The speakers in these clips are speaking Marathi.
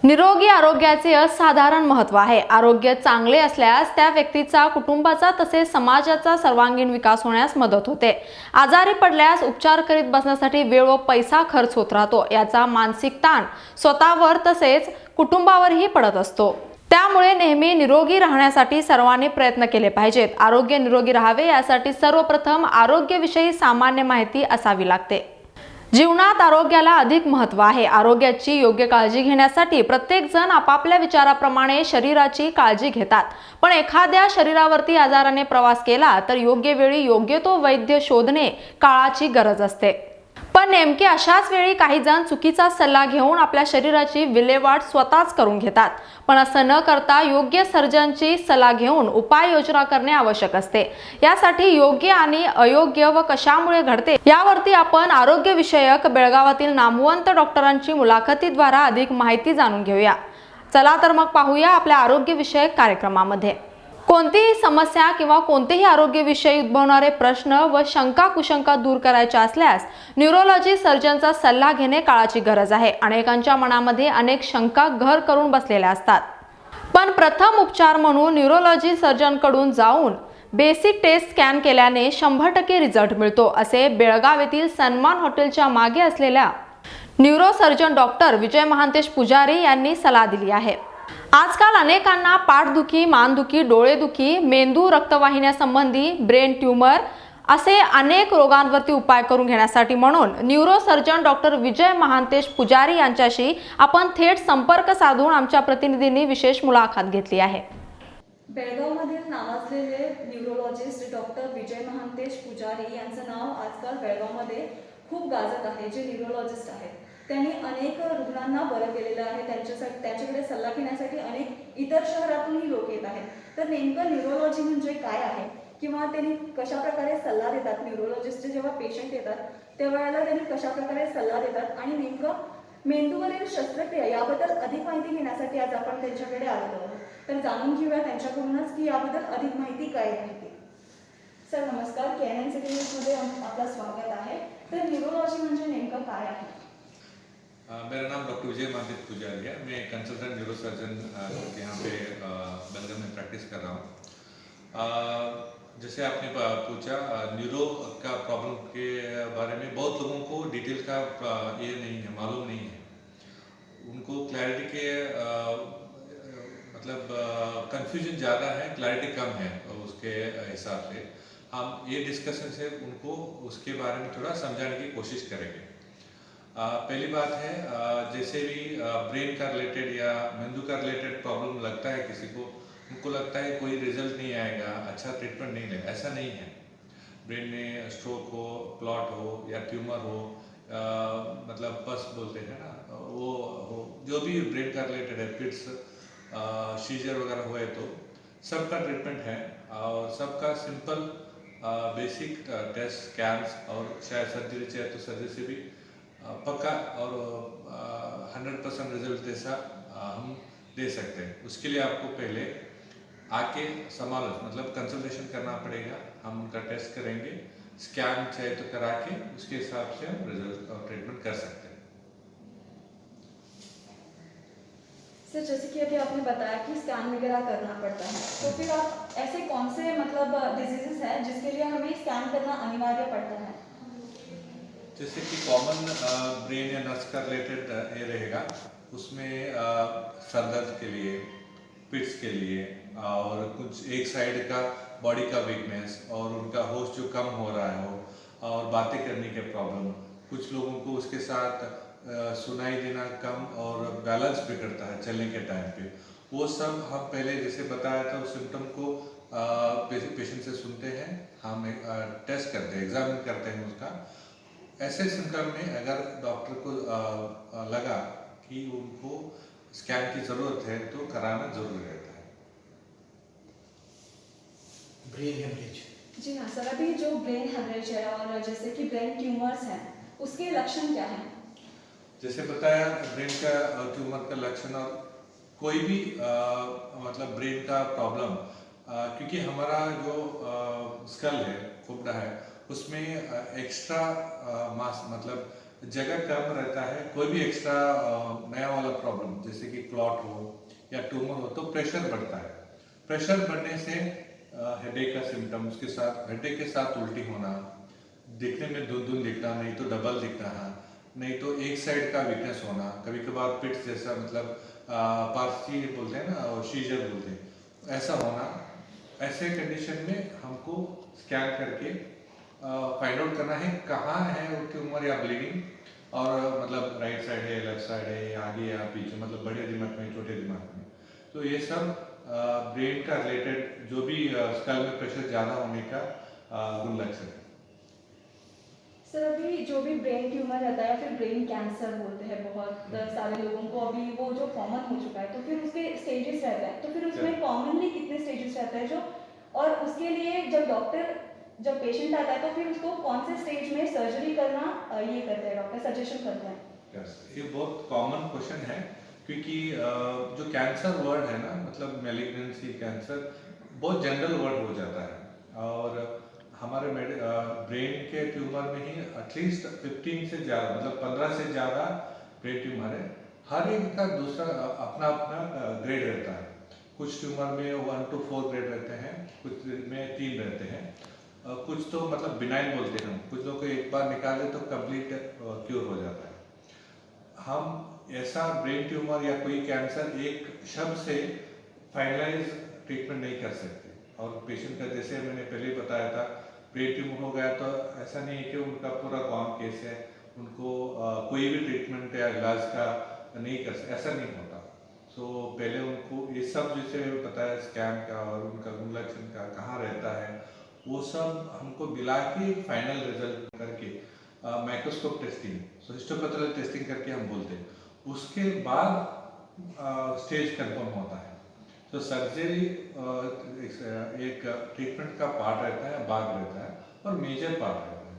निरोगी आरोग्याचे असाधारण महत्त्व आहे. आरोग्य चांगले असल्यास त्या व्यक्तीचा, कुटुंबाचा तसेच समाजाचा सर्वांगीण विकास होण्यास मदत होते. आजारी पडल्यास उपचार करीत बसण्यासाठी वेळ व पैसा खर्च होत राहतो. याचा मानसिक ताण स्वतःवर तसेच कुटुंबावरही पडत असतो. त्यामुळे नेहमी निरोगी राहण्यासाठी सर्वांनी प्रयत्न केले पाहिजेत. आरोग्य निरोगी राहावे यासाठी सर्वप्रथम आरोग्याविषयी सामान्य माहिती असावी लागते. जीवनात आरोग्याला अधिक महत्त्व आहे. आरोग्याची योग्य काळजी घेण्यासाठी प्रत्येक जण आपापल्या विचाराप्रमाणे शरीराची काळजी घेतात. पण एखाद्या शरीरावरती आजाराने प्रवास केला तर योग्य वेळी योग्य तो वैद्य शोधणे काळाची गरज असते. पण नेमके अशाच वेळी काही जण चुकीचा सल्ला घेऊन आपल्या शरीराची विल्हेवाट स्वतःच करून घेतात. पण असं न करता योग्य सर्जनची सल्ला घेऊन उपाययोजना करणे आवश्यक असते. यासाठी योग्य आणि अयोग्य व कशामुळे घडते यावरती आपण आरोग्यविषयक बेळगावातील नामवंत डॉक्टरांची मुलाखतीद्वारे अधिक माहिती जाणून घेऊया. चला तर मग पाहूया आपल्या आरोग्यविषयक कार्यक्रमामध्ये. कोणतीही समस्या किंवा कोणतेही आरोग्यविषयी उद्भवणारे प्रश्न व शंका कुशंका दूर करायच्या असल्यास न्यूरोलॉजी सर्जनचा सल्ला घेणे काळाची गरज आहे. अनेकांच्या मनामध्ये अनेक शंका घर करून बसलेल्या असतात. पण प्रथम उपचार म्हणून न्यूरोलॉजी सर्जनकडून जाऊन बेसिक टेस्ट स्कॅन केल्याने 100% रिझल्ट मिळतो, असे बेळगाव येथील सन्मान हॉटेलच्या मागे असलेल्या न्यूरोसर्जन डॉक्टर विजय महांतेश पुजारी यांनी सल्ला दिली आहे. आजकाल अनेकांना पाठदुखी, मानदुखी, डोळेदुखी, मेंदू रक्तवाहिन्यासंबंधी ब्रेन ट्यूमर असे अनेक रोगांवरती उपाय करून घेण्यासाठी म्हणून न्यूरोसर्जन डॉक्टर विजय महांतेश पुजारी यांच्याशी आपण थेट संपर्क साधून आमच्या प्रतिनिधींनी विशेष मुलाखत घेतली आहे. बेळगावमधील नावाजलेले न्यूरोलॉजिस्ट डॉक्टर विजय महांतेश पुजारी यांचं नाव आजकाल बेळगावमध्ये खूप गाजत आहे. जे न्यूरोलॉजिस्ट आहेत त्यांनी अनेक रुग्णांना बरं केलेलं आहे. त्यांच्याकडे सल्ला घेण्यासाठी अनेक इतर शहरातूनही लोक येत आहेत. तर नेमकं न्यूरोलॉजी म्हणजे काय आहे किंवा त्यांनी कशा प्रकारे सल्ला देतात, न्यूरोलॉजिस्ट जेव्हा पेशंट येतात त्यावेळेला त्यांनी कशा प्रकारे सल्ला देतात आणि नेमकं मेंदूवरील शस्त्रक्रिया याबद्दल अधिक माहिती घेण्यासाठी आज आपण त्यांच्याकडे आलेलो आहोत. तर जाणून घेऊया त्यांच्याकडूनच की याबद्दल अधिक माहिती काय आहे. सर नमस्कार, KNN सिटी न्यूजमध्ये आपलं स्वागत आहे. तर न्यूरोलॉजी म्हणजे नेमकं काय आहे? मेरा नाम डॉक्टर विजय महांतेश पुजारी है. मैं कंसल्टेंट न्यूरोसर्जन यहाँ पे बेलगाम में प्रैक्टिस कर रहा हूँ. जैसे आपने पूछा न्यूरो का प्रॉब्लम के बारे में, बहुत लोगों को डिटेल का ये नहीं है, मालूम नहीं है. उनको क्लैरिटी के मतलब कंफ्यूजन ज़्यादा है, क्लैरिटी कम है. उसके हिसाब से हम ये डिस्कशन से उनको उसके बारे में थोड़ा समझाने की कोशिश करेंगे. पहली बात है, जैसे भी ब्रेन का रिलेटेड या मेंदू का रिलेटेड प्रॉब्लम लगता है किसी को, उनको लगता है कोई रिजल्ट नहीं आएगा, अच्छा ट्रीटमेंट नहीं लगेगा. ऐसा नहीं है. ब्रेन में स्ट्रोक हो, क्लॉट हो या ट्यूमर हो, मतलब पस बोलते हैं ना, वो हो, जो भी ब्रेन का रिलेटेड है, फिट्स, सीजर वगैरह हुए तो सबका ट्रीटमेंट है. और सबका सिंपल बेसिक टेस्ट, स्कैन्स और शायद सर्जरी चाहिए तो सर्जरी से भी पक्का और 100% रिजल्ट जैसा हम दे सकते हैं. उसके लिए आपको पहले आके मतलब कंसल्टेशन करना पड़ेगा. हम उनका टेस्ट करेंगे, स्कैन चाहिए तो करा के उसके हिसाब से हम रिजल्ट और ट्रीटमेंट कर सकते हैं. सर जैसे कि अभी आपने बताया कि स्कैन वगैरह करना पड़ता है, तो फिर आप ऐसे कौन से मतलब डिजीजेस हैं जिसके लिए हमें स्कैन करना अनिवार्य पड़ता है? जैसे कि कॉमन ब्रेन या नर्व्स का रिलेटेड ये रहेगा, उसमें सर दर्द के लिए, पिट्स के लिए, और कुछ एक साइड का बॉडी का वीकनेस और उनका होश जो कम हो रहा हो, और बातें करने के प्रॉब्लम. कुछ लोगों को उसके साथ सुनाई देना कम और बैलेंस बिगड़ता है चलने के टाइम पे. वो सब हम पहले जैसे बताया था, उस सिम्टम को पेशेंट से सुनते हैं, हम टेस्ट करते हैं, एग्जामिन करते हैं उसका. ऐसे सिम्टम में अगर डॉक्टर को लगा कि उनको स्कैन की ज़रूरत है तो कराना जरूरी रहता है. Brain haemorrhage. जी हाँ सर, अभी जो ब्रेन हेमरेज है और जैसे कि ब्रेन ट्यूमर्स हैं, उसके लक्षण क्या हैं? जैसे बताया, ब्रेन का ट्यूमर का लक्षण और कोई भी मतलब ब्रेन का प्रॉब्लम, क्योंकि हमारा जो स्कल है, खोपड़ा है, उसमें एक्स्ट्रा मास मतलब जगह कम रहता है, कोई भी एक्स्ट्रा नया वाला प्रॉब्लम जैसे कि क्लॉट हो या ट्यूमर हो तो प्रेशर बढ़ता है। प्रेशर बढ़ने से हेडेक का सिम्टम, उसके साथ हेडेक के साथ उल्टी होना, दिखने में धुंध धुंध दिखना, नहीं तो डबल दिखना, नहीं तो एक साइड का वीकनेस होना, कभी कभार पिट जैसा मतलब पारसी बोलते हैं ना और शीजर बोलते हैं, ऐसा होना। ऐसे कंडीशन में हमको स्कैन करके फाइंड आउट करना है कहाँ है वो ट्यूमर या ब्लीडिंग, और मतलब राइट साइड है, लेफ्ट साइड है, आगे या पीछे, मतलब बड़े दिमाग में, छोटे दिमाग में। तो ये सब ब्रेन का रिलेटेड जो भी स्कल में प्रेशर ज़्यादा होने का गुण लक्षण है। सर अभी जो भी ब्रेन ट्यूमर रहता है या फिर ब्रेन कैंसर बोलते हैं बहुत सारे लोगों को, अभी वो जो कॉमन हो चुका है, तो फिर उसके स्टेजेस रहते हैं, तो फिर उसमें कॉमनली कितने स्टेजेस रहते हैं जो, और उसके लिए जब पेशेंट आता है तो फिर उसको कौन से स्टेज में सर्जरी करना ये करते हैं डॉक्टर सजेशन करते हैं? ये बहुत कॉमन क्वेश्चन है, क्योंकि जो कैंसर वर्ड है ना, मतलब मैलिग्नेंसी कैंसर बहुत जनरल वर्ड हो जाता है, और हमारे ब्रेन के ट्यूमर में ही एटलीस्ट 15 से ज़्यादा, मतलब 15 से ज़्यादा ब्रेन ट्यूमर है। हर एक का दूसरा अपना अपना ग्रेड रहता है। कुछ ट्यूमर में 1 to 4 ग्रेड रहते हैं, कुछ में 3 रहते हैं, कुछ तो मतलब बिनाइन बोलते हैं हम, कुछ लोग को एक बार निकाले तो कंप्लीट क्योर हो जाता है। हम ऐसा ब्रेन ट्यूमर या कोई कैंसर एक शब्द से फाइनलाइज ट्रीटमेंट नहीं कर सकते, और पेशेंट का जैसे मैंने पहले बताया था, ब्रेन ट्यूमर हो गया तो ऐसा नहीं है कि उनका पूरा कॉमन केस है, उनको कोई भी ट्रीटमेंट या इलाज का नहीं कर सकते, ऐसा नहीं होता। सो पहले उनको ये सब जैसे बताया स्कैन का और उनका गुण लक्षण का कहाँ रहता है, वो सब हमको मिला के फाइनल रिजल्ट करके microscope testing, so histopathology testing करके हम बोलते हैं, उसके बाद स्टेज कंफर्म होता है। तो सर्जरी एक ट्रीटमेंट का पार्ट रहता है, भाग रहता है, और मेजर पार्ट रहता है।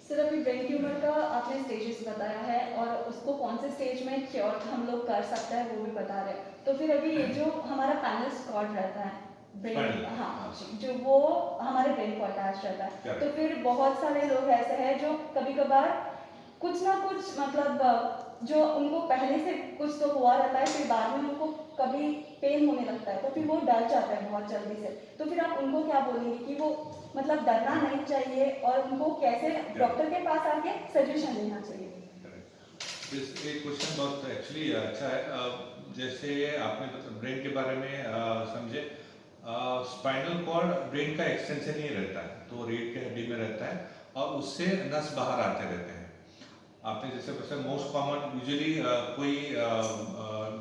सर अभी ब्रेन ट्यूमर का आपने स्टेजेस बताया है, और उसको कौन से स्टेज में क्योर हम लोग कर सकते हैं वो भी बता रहे हैं, तो फिर अभी ये जो हमारा पैनल स्क्वाड रहता है ब्रेन, हाँ जो वो हमारे ब्रेन को अटैच रहता है, तो फिर बहुत सारे लोग ऐसे हैं जो कभी कभार कुछ ना कुछ मतलब जो उनको पहले से कुछ तो हुआ रहता है, फिर बाद में उनको कभी पेन होने लगता है, तो फिर वो डर जाता है बहुत जल्दी से, तो फिर आप उनको क्या बोलेंगे कि वो मतलब डरना नहीं चाहिए, और उनको कैसे डॉक्टर के पास आके सजेशन लेना चाहिए? ये क्वेश्चन बहुत एक्चुअली अच्छा है। जैसे आपने मतलब ब्रेन के बारे में समझे, स्पाइनल कॉर्ड ब्रेन का एक्सटेंशन ही रहता है, तो रीढ़ की हड्डी में रहता है, और उससे नस बाहर आते रहते हैं। आपने जैसे पूछा मोस्ट कॉमन यूजुअली कोई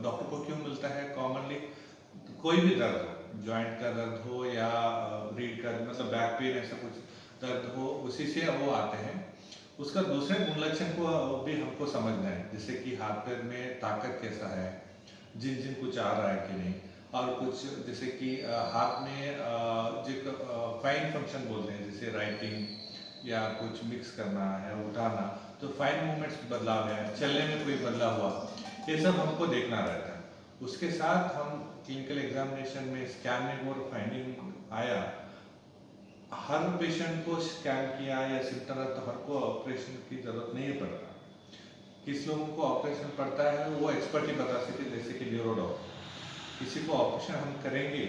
डॉक्टर को क्यों मिलता है कॉमनली, कोई भी दर्द हो, जॉइंट का दर्द हो या रीढ़ का मतलब बैक पेन, ऐसा कुछ दर्द हो, उसी से वो आते हैं। उसका दूसरे गुण लक्षण को भी हमको समझना है, जैसे कि हाथ पैर में ताकत कैसा है, जिन जिन कुछ आ रहा है कि नहीं, और कुछ जैसे कि हाथ में जो फाइन फंक्शन बोलते हैं, जैसे राइटिंग या कुछ मिक्स करना है, उठाना, तो फाइन मूवमेंट्स बदलाव है, चलने में कोई बदलाव हुआ, ये सब हमको देखना रहता है। उसके साथ हम क्लिनिकल एग्जामिनेशन में स्कैनिंग और फाइंडिंग आया, हर पेशेंट को स्कैन किया या सिम्टम तो हर को ऑपरेशन की जरूरत नहीं पड़ता। किस लोगों को ऑपरेशन पड़ता है वो एक्सपर्ट ही बता सके, जैसे कि न्यूरोडॉक्टर, किसी को ऑपरेशन हम करेंगे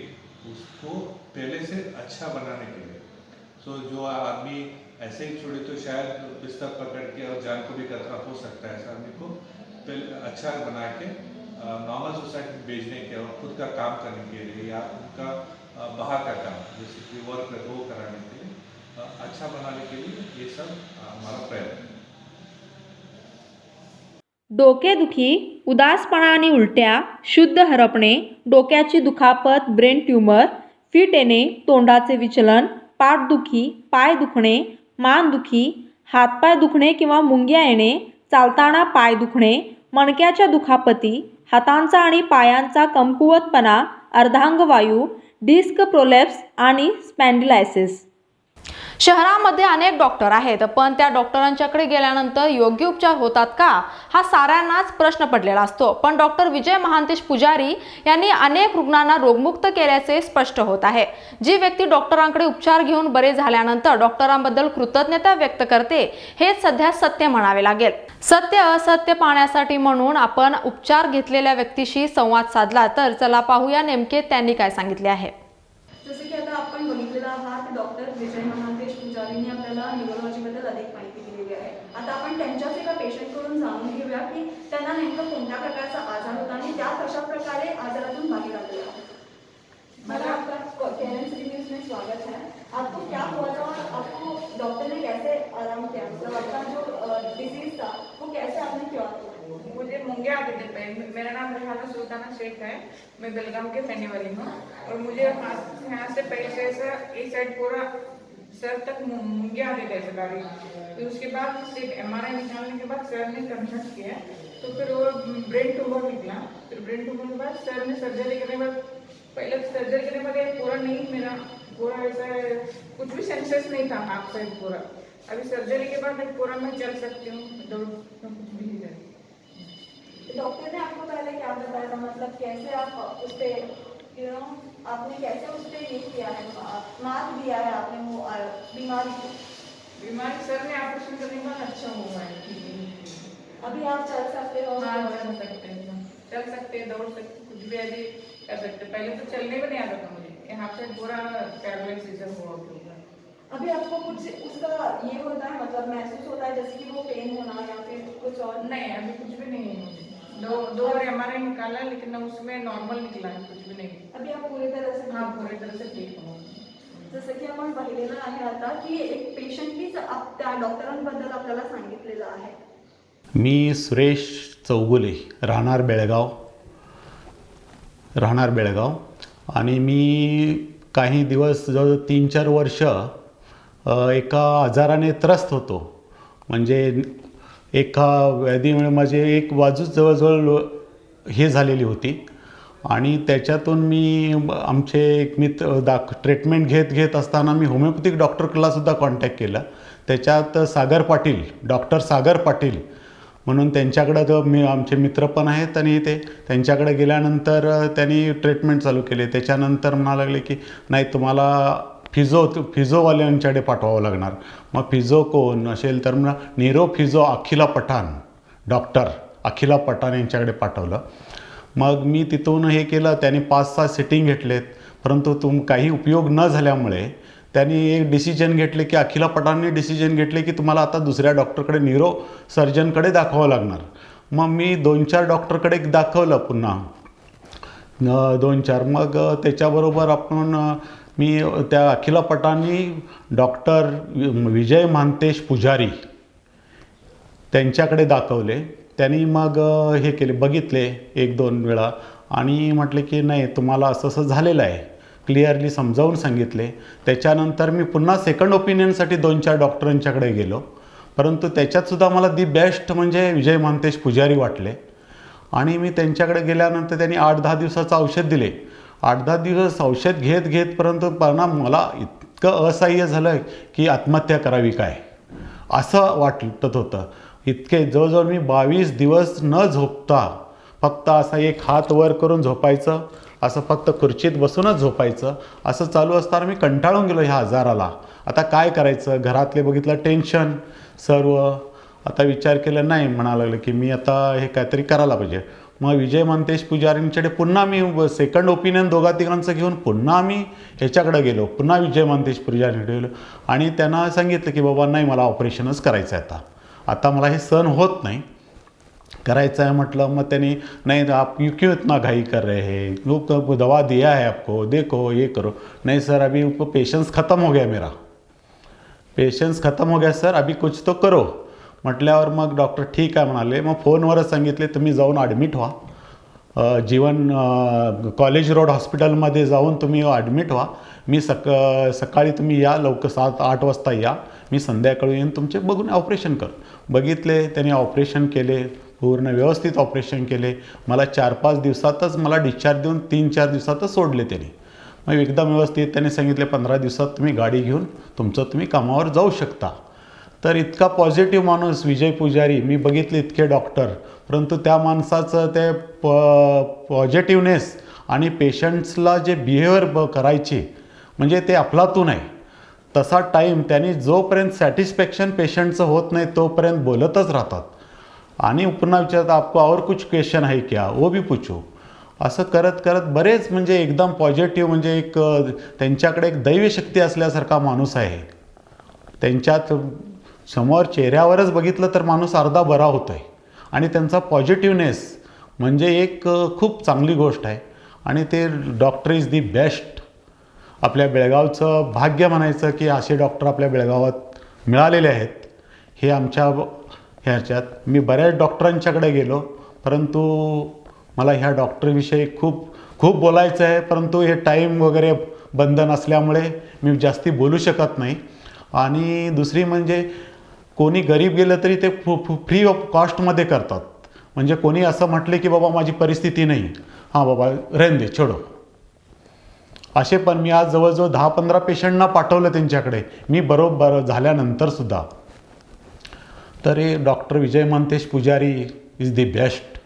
उसको पहले से अच्छा बनाने के लिए। सो जो आदमी ऐसे ही छोड़े तो शायद बिस्तर पकड़ के और जान को भी खतरा हो सकता है, ऐसा आदमी को पहले अच्छा बना के नॉर्मल सोसाइटी में भेजने के और खुद का काम करने के लिए, या उनका बाहर का काम जैसे कि वर्क है वो कराने के लिए, अच्छा बनाने के लिए ये सब हमारा प्रयत्न है। डोकेदुखी, उदासपणा आणि उलट्या, शुद्ध हरपणे, डोक्याची दुखापत, ब्रेन ट्यूमर, फिट येणे, तोंडाचे विचलन, पाठदुखी, पाय दुखणे, मानदुखी, हातपाय दुखणे किंवा मुंग्या येणे, चालताना पाय दुखणे, मणक्याच्या दुखापती, हातांचा आणि पायांचा कमकुवतपणा, अर्धांगवायू, डिस्क प्रोलेप्स आणि स्पॅन्डिलायसिस। शहरामध्ये अनेक डॉक्टर आहेत, पण त्या डॉक्टरांच्याकडे गेल्यानंतर योग्य उपचार होतात का, हा साऱ्यांनाच प्रश्न पडलेला असतो. पण डॉक्टर विजय महांतेश पुजारी यांनी अनेक रुग्णांना रोगमुक्त केल्याचे स्पष्ट होत आहे. जी व्यक्ती डॉक्टरांकडे उपचार घेऊन बरे झाल्यानंतर डॉक्टरांबद्दल कृतज्ञता व्यक्त करते, हे सध्या सत्य म्हणावे लागेल. सत्य असत्य पाहण्यासाठी म्हणून आपण उपचार घेतलेल्या व्यक्तीशी संवाद साधला. तर चला पाहूया नेमके त्यांनी काय सांगितले आहे. जसे की आता आपण बघितलेलं आहात, डॉक्टर विजय महांतेश पुजारींनी आपल्याला न्यूरोलॉजीबद्दल अधिक माहिती दिलेली आहे. आता आपण त्यांच्याच एका पेशंटकडून जाणून घेऊया की त्यांना नेमकं कोणत्या प्रकारचा आजार होता आणि त्या कशा प्रकारे आजारातून बाहेर आले आहेत. मला आपका केरन रिव्यूज में स्वागत है. आपको क्या हुआ था और आपको डॉक्टर ने कैसे आराम किया, मतलब आपका जो डिजीज था वो कैसे आपने क्योर किया? मुझे मूंगे आते थे पैर में. मेरा नाम रेहाना सुल्ताना शेख है. मैं बेलगाम के रहने वाली हूँ और मुझे यहाँ से पैर से ऐसा एक साइड पूरा सर तक मूंगे आते थे ऐसे गाड़ी. फिर उसके बाद सिर्फ MRI निकालने के बाद सर ने कंसल्ट किया तो फिर वो ब्रेन ट्यूमर निकला. फिर ब्रेन ट्यूमर के बाद सर ने सर्जरी करने के बाद, पहले सर्जरी करने के बाद एक पूरा नहीं, मेरा पूरा ऐसा कुछ भी सेंसेस नहीं था हाथ साइड पूरा. अभी सर्जरी के बाद पूरा मैं चल सकती हूँ, दौड़ कुछ भी नहीं करती. डॉक्टर ने आपको पहले क्या बताया था, मतलब कैसे आप उस पे आपने कैसे उस पे ये किया है, मात दिया है आपने वो बीमारी को? बीमारी सर ने ऑपरेशन करने के बाद अच्छा हुआ है. अभी आप चल सकते हो? हाँ, चल सकते हैं, दौड़ सकते, कुछ भी अभी कर सकते. पहले तो चलने भी नहीं आता था मुझे, यहाँ से पूरा पैरालिसिस हुआ. अभी आपको कुछ उसका ये होता है, मतलब महसूस होता है जैसे कि वो पेन होना या फिर कुछ और? नहीं, अभी कुछ भी नहीं है मुझे. दो बार MRI निकाला लेकिन उसमें नॉर्मल निकला है, कुछ भी नहीं. अभी आप पूरी तरह से? हाँ, पूरी तरह से ठीक हूँ. जसं की आपण पाहिलेलं आहे आता की एक पेशंटनीच त्या डॉक्टरांबद्दल आपल्याला सांगितलेलं आहे. मी सुरेश चौगुले, राहणार बेळगाव आणि मी काही दिवस जवळ 3-4 वर्ष एका आजाराने त्रस्त होतो. म्हणजे एका व्याधीमुळे माझे एक बाजूच जवळजवळ हे झालेली होती आणि त्याच्यातून मी आमचे एक मित्र ट्रीटमेंट घेत असताना मी होमिओपॅथिक डॉक्टरलासुद्धा कॉन्टॅक्ट केला. त्याच्यात डॉक्टर सागर पाटील म्हणून त्यांच्याकडं आमचे मित्र पण आहेत आणि त्यांच्याकडे गेल्यानंतर त्यांनी ट्रीटमेंट चालू केले. त्याच्यानंतर म्हणायला लागले की नाही, तुम्हाला फिजोवाल्यांच्याकडे पाठवावं लागणार. मग फिजो कोण असेल तर मग न्यूरोफिजो डॉक्टर अखिला पठाण यांच्याकडे पाठवलं. मग मी तिथून हे केलं. त्यांनी 5-6 सिटिंग घेतलेत, परंतु काही उपयोग न झाल्यामुळे त्यांनी एक डिसिजन घेतले की अखिला पठाणने डिसिजन घेतले की तुम्हाला आता दुसऱ्या डॉक्टरकडे न्यूरो सर्जनकडे दाखवावं लागणार. मग मी 2-4 डॉक्टरकडे दाखवलं पुन्हा 2-4. मग त्याच्याबरोबर मी त्या अखिला पठाणनी डॉक्टर विजय महांतेश पुजारी त्यांच्याकडे दाखवले. त्यांनी मग हे केले, बघितले 1-2 वेळा आणि म्हटले की नाही, तुम्हाला असं झालेलं आहे, क्लिअरली समजावून सांगितले. त्याच्यानंतर मी पुन्हा सेकंड ओपिनियनसाठी 2-4 डॉक्टरांच्याकडे गेलो, परंतु त्याच्यातसुद्धा मला दी बेस्ट म्हणजे विजय महांतेश पुजारी वाटले. आणि मी त्यांच्याकडे गेल्यानंतर त्यांनी 8-10 दिवसाचं औषध दिले. 8-10 दिवस औषध घेत परंतु मला इतकं असह्य झालं की आत्महत्या करावी काय असं वाटत होतं. इतके जवळजवळ मी 22 दिवस न झोपता फक्त असा एक हात वर करून झोपायचं, असं फक्त खुर्चीत बसूनच झोपायचं, असं चालू असताना मी कंटाळून गेलो ह्या आजाराला. आता काय करायचं, घरातले बघितलं टेन्शन सर्व. आता विचार केला, नाही म्हणायला लागलं की मी आता हे काहीतरी करायला पाहिजे. मग विजय महांतेश पुजारींच्याकडे पुन्हा मी सेकंड ओपिनियन 2-3 घेऊन पुन्हा मी ह्याच्याकडे गेलो. पुन्हा विजय महांतेश पुजारींकडे गेलो आणि त्यांना सांगितलं की बाबा नाही, मला ऑपरेशनच करायचं आहे. आता मला हे सहन होत नाही, करायचं आहे म्हटलं. मग त्यांनी नहीं, आप क्यों इतना घाई कर रहे हैं, वो दवा दिया है आपको, देखो ये करो. नहीं सर, अभी पेशेंस ख़त्म हो गया सर, अभी कुछ तो करो म्हटल्यावर मग डॉक्टर ठीक आहे म्हणाले. मग फोनवरच सांगितले तुम्ही जाऊन ॲडमिट व्हा, जीवन कॉलेज रोड हॉस्पिटलमध्ये जाऊन तुम्ही ॲडमिट व्हा. मी सकाळी तुम्ही या, लवकर 7-8 वाजता या, मी संध्याकाळी येऊन तुमचे बघून ऑपरेशन कर. बघितले, त्यांनी ऑपरेशन केले, पूर्ण व्यवस्थित ऑपरेशन केले. मला 4-5 दिवसातच मला डिस्चार्ज देऊन 3-4 दिवसातच सोडले त्यांनी. मग एकदम व्यवस्थित त्यांनी सांगितले 15 दिवसात तुम्ही गाडी घेऊन तुम्ही कामावर जाऊ शकता. तर इतका पॉझिटिव्ह माणूस विजय पुजारी, मी बघितले इतके डॉक्टर, परंतु त्या माणसाचं ते पॉझिटिव्हनेस आणि पेशंट्सला जे बिहेवियर करायचे म्हणजे ते अफलातून आहे. तसा टाईम त्यांनी जोपर्यंत सॅटिस्फॅक्शन पेशंटचं होत नाही तोपर्यंत बोलतच राहतात. आणि पुन्हा विचारतात आपको और कुछ क्वेश्चन है क्या, वो भी पूछो. असं करत करत बरेच म्हणजे एकदम पॉझिटिव्ह म्हणजे एक त्यांच्याकडे एक दैवी शक्ती असल्यासारखा माणूस आहे. त्यांच्यात समोर चेहऱ्यावरच बघितलं तर माणूस अर्धा बरा होतो आहे. आणि त्यांचा पॉझिटिव्हनेस म्हणजे एक खूप चांगली गोष्ट आहे. आणि ते डॉक्टर इज दी बेस्ट. आपल्या बेळगावचं भाग्य म्हणायचं की असे डॉक्टर आपल्या बेळगावात मिळालेले आहेत. हे आमच्या ह्याच्यात मी बऱ्याच डॉक्टरांच्याकडे गेलो, परंतु मला ह्या डॉक्टरविषयी खूप बोलायचं आहे, परंतु हे टाईम वगैरे बंधन असल्यामुळे मी जास्ती बोलू शकत नाही. आणि दुसरी म्हणजे कोणी गरीब गेलं तरी ते फ्री ऑफ कॉस्टमध्ये करतात. म्हणजे कोणी असं म्हटले की बाबा माझी परिस्थिती नाही, हां बाबा रहने दे छोडो, असे पण मी आज जवळजवळ 10-15 पेशंटना पाठवलं त्यांच्याकडे मी बरोबर झाल्यानंतरसुद्धा. तर हे डॉक्टर विजय महांतेश पुजारी इज दी बेस्ट.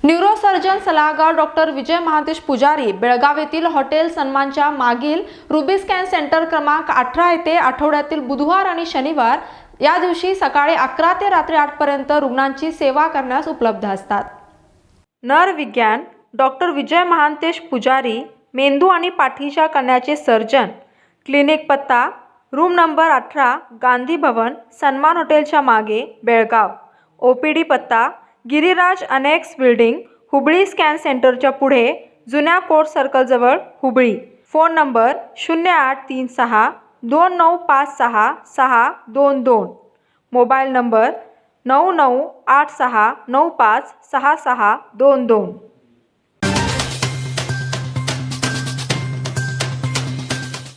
न्यूरोसर्जन सल्लागार डॉक्टर विजय महांतेश पुजारी बेळगाव येथील हॉटेल सन्मानच्या मागील रुबी स्कॅन सेंटर क्रमांक 18 येथे आठवड्यातील बुधवार आणि शनिवार या दिवशी सकाळी 11 ते रात्री 8 पर्यंत रुग्णांची सेवा करण्यास उपलब्ध असतात. नरविज्ञान डॉक्टर विजय महांतेश पुजारी, मेंदू आणि पाठीच्या कण्याचे सर्जन. क्लिनिक पत्ता रूम नंबर 18 गांधी भवन, सन्मान हॉटेलच्या मागे, बेळगाव. OPD पत्ता Giriraj annex building, Hubli scan सेंटरच्या पुढे, जुन्या कोर्ट सर्कलजवळ, Hubli. Phone number 0836 2956 mobile number 9986956622.